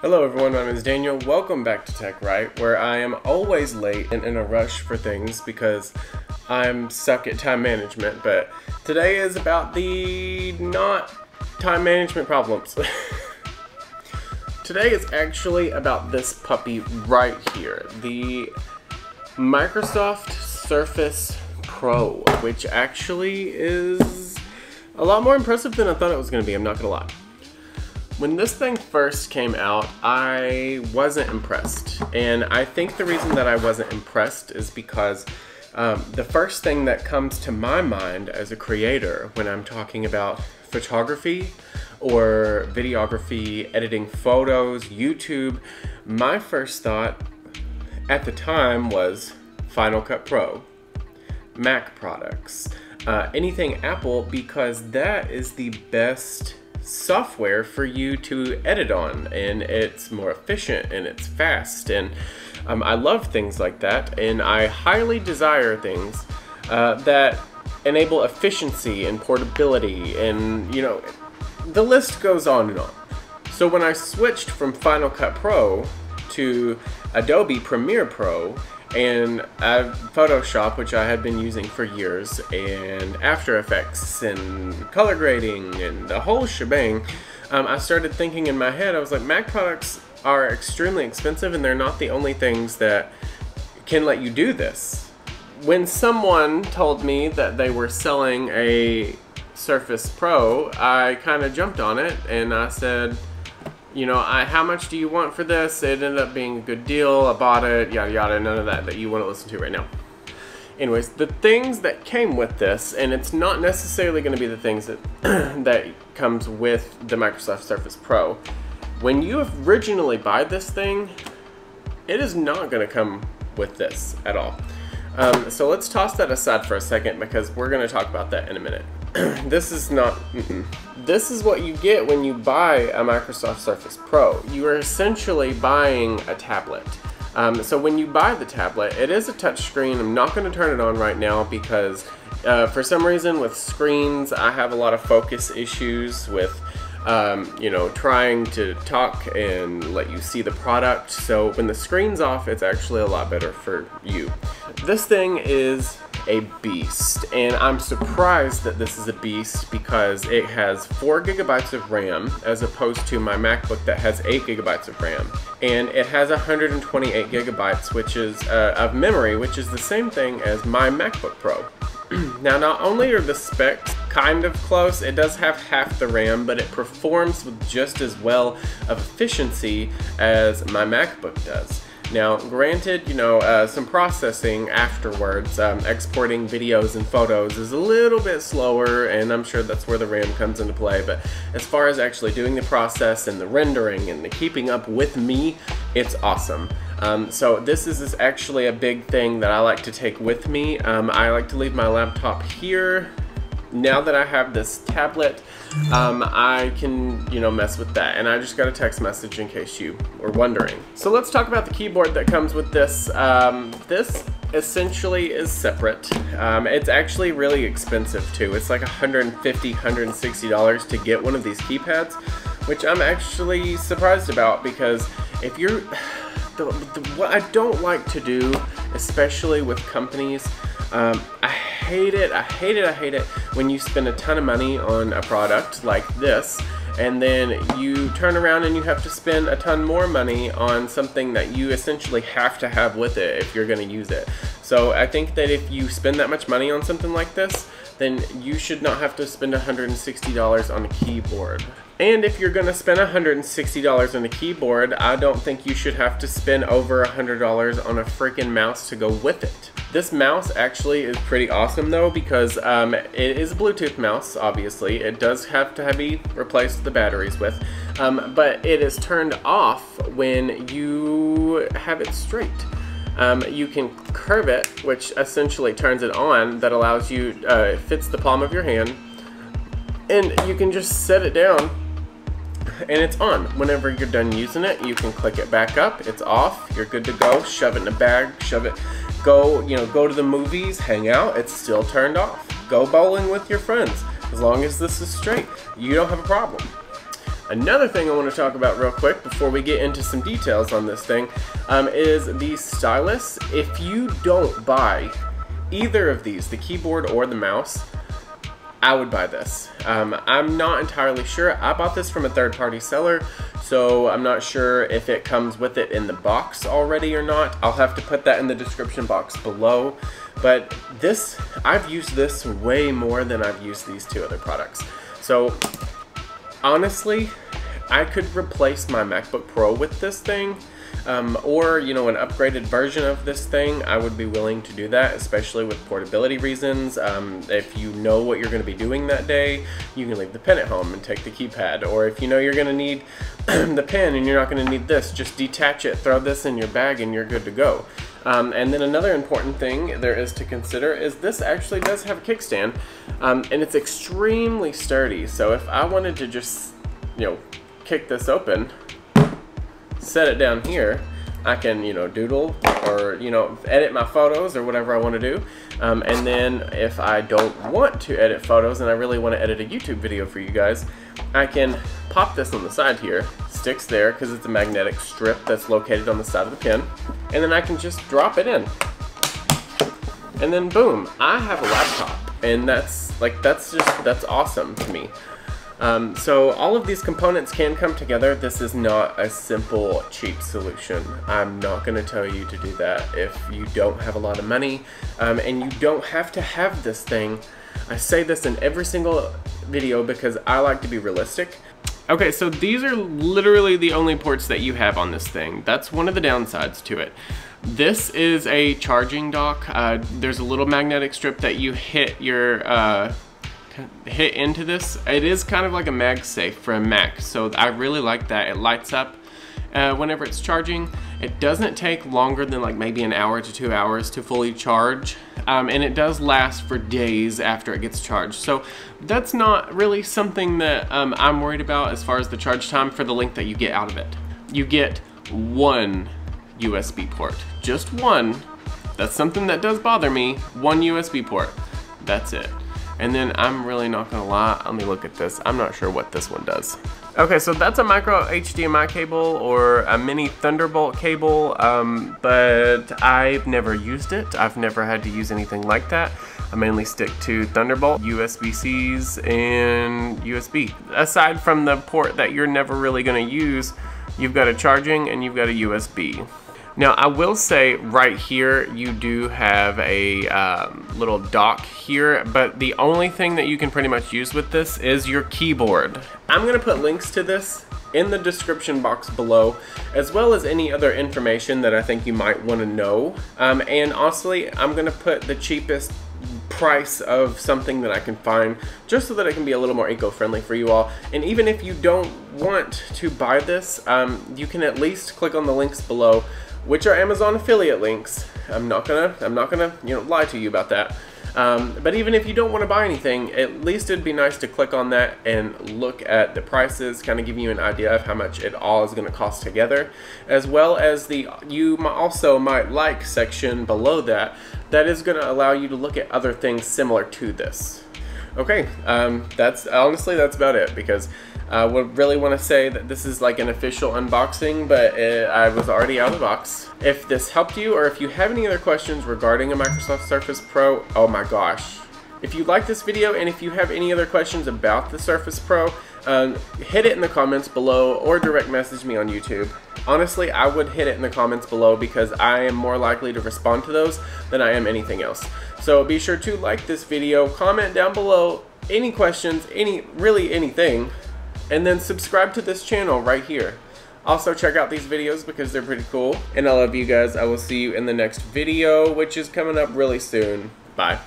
Hello everyone, my name is Daniel. Welcome back to Tech Wright, where I am always late and in a rush for things because I'm stuck at time management, but today is about the not time management problems. Today is actually about this puppy right here, the Microsoft Surface Pro, which actually is a lot more impressive than I thought it was going to be, I'm not going to lie. When this thing first came out, I wasn't impressed, and I think the reason that I wasn't impressed is because the first thing that comes to my mind as a creator when I'm talking about photography or videography, editing photos, YouTube, my first thought at the time was Final Cut Pro, Mac products, anything Apple, because that is the best software for you to edit on, and it's more efficient and it's fast, and I love things like that, and I highly desire things that enable efficiency and portability, and you know, the list goes on and on. So when I switched from Final Cut Pro to Adobe Premiere Pro and Photoshop, which I had been using for years, and After Effects and color grading and the whole shebang, I started thinking in my head, I was like, Mac products are extremely expensive and they're not the only things that can let you do this. When someone told me that they were selling a Surface Pro, I kind of jumped on it and I said, you know, how much do you want for this? It ended up being a good deal. I bought it, yada yada, none of that you want to listen to right now. Anyways, the things that came with this, and it's not necessarily going to be the things that that comes with the Microsoft Surface Pro. When you originally buy this thing, it is not going to come with this at all. So let's toss that aside for a second because we're going to talk about that in a minute. This is not, this is what you get when you buy a Microsoft Surface Pro. You are essentially buying a tablet. So when you buy the tablet, it is a touch screen. I'm not going to turn it on right now because for some reason with screens, I have a lot of focus issues with you know, trying to talk and let you see the product. So when the screen's off, it's actually a lot better for you. This thing is a beast, and I'm surprised that this is a beast because it has 4 gigabytes of RAM as opposed to my MacBook that has 8 gigabytes of RAM, and it has 128 gigabytes which is of memory, which is the same thing as my MacBook Pro. Now, not only are the specs kind of close, it does have half the RAM, but it performs with just as well of efficiency as my MacBook does. Now, granted, you know, some processing afterwards, exporting videos and photos is a little bit slower, and I'm sure that's where the RAM comes into play, but as far as actually doing the process and the rendering and the keeping up with me, it's awesome. So this is actually a big thing that I like to take with me. I like to leave my laptop here. Now that I have this tablet, I can, you know, mess with that, and I just got a text message in case you were wondering. So let's talk about the keyboard that comes with this. This essentially is separate. It's actually really expensive too. It's like $150, $160 to get one of these keypads, which I'm actually surprised about because if you're, what I don't like to do, especially with companies, I hate it when you spend a ton of money on a product like this and then you turn around and you have to spend a ton more money on something that you essentially have to have with it if you're going to use it. So I think that if you spend that much money on something like this, then you should not have to spend $160 on a keyboard. And if you're going to spend $160 on a keyboard, I don't think you should have to spend over $100 on a freaking mouse to go with it. This mouse actually is pretty awesome though because it is a Bluetooth mouse, obviously. It does have to be replaced the batteries with, but it is turned off when you have it straight. You can curve it, which essentially turns it on. That allows you, it fits the palm of your hand, and you can just set it down and it's on. Whenever you're done using it, you can click it back up, it's off, you're good to go, shove it in a bag, shove it, go, you know, go to the movies, hang out, it's still turned off. Go bowling with your friends. As long as this is straight, you don't have a problem. Another thing I want to talk about real quick before we get into some details on this thing is the stylus. If you don't buy either of these, the keyboard or the mouse, I would buy this. I'm not entirely sure. I bought this from a third-party seller, so I'm not sure if it comes with it in the box already or not. I'll have to put that in the description box below. But this, I've used this way more than I've used these two other products. So honestly, I could replace my MacBook Pro with this thing. Or, you know, an upgraded version of this thing. I would be willing to do that, especially with portability reasons. If you know what you're going to be doing that day, you can leave the pen at home and take the keypad. Or if you know you're going to need the pen and you're not going to need this, just detach it, throw this in your bag, and you're good to go. And then another important thing there is to consider is this actually does have a kickstand, and it's extremely sturdy. So if I wanted to just, you know, kick this open, set it down here, I can, you know, doodle or, you know, edit my photos or whatever I want to do. And then if I don't want to edit photos and I really want to edit a YouTube video for you guys, I can pop this on the side here, sticks there because it's a magnetic strip that's located on the side of the pen, and then I can just drop it in. And then boom, I have a laptop, and that's awesome to me. So all of these components can come together. This is not a simple, cheap solution. I'm not going to tell you to do that if you don't have a lot of money, and you don't have to have this thing. I say this in every single video because I like to be realistic. Okay, so these are literally the only ports that you have on this thing. That's one of the downsides to it. This is a charging dock. There's a little magnetic strip that you hit into this. It is kind of like a MagSafe for a Mac, so I really like that. It lights up whenever it's charging. It doesn't take longer than like maybe an hour to 2 hours to fully charge, and it does last for days after it gets charged. So that's not really something that I'm worried about as far as the charge time for the length that you get out of it. You get one USB port, just one. That's something that does bother me. One USB port, that's it. And then I'm really not gonna lie, let me look at this. I'm not sure what this one does. Okay, so that's a micro HDMI cable or a mini Thunderbolt cable, but I've never used it. I've never had to use anything like that. I mainly stick to Thunderbolt, USB-Cs, and USB. Aside from the port that you're never really gonna use, you've got a charging and you've got a USB. Now I will say right here you do have a little dock here, but the only thing that you can pretty much use with this is your keyboard. I'm gonna put links to this in the description box below, as well as any other information that I think you might want to know. And honestly, I'm gonna put the cheapest price of something that I can find, just so that it can be a little more eco-friendly for you all. And even if you don't want to buy this, you can at least click on the links below, which are Amazon affiliate links. I'm not gonna, you know, lie to you about that. But even if you don't want to buy anything, at least it'd be nice to click on that and look at the prices, kind of give you an idea of how much it all is going to cost together, as well as the you also might like section below that is going to allow you to look at other things similar to this. Okay, that's about it, because I would really want to say that this is like an official unboxing, but I was already out of the box. If this helped you, or if you have any other questions regarding a Microsoft Surface Pro, oh my gosh. If you like this video and if you have any other questions about the Surface Pro, hit it in the comments below or direct message me on YouTube. Honestly, I would hit it in the comments below because I am more likely to respond to those than I am anything else. So be sure to like this video, comment down below any questions, really anything, and then subscribe to this channel right here. Also check out these videos because they're pretty cool. And I love you guys. I will see you in the next video, which is coming up really soon. Bye.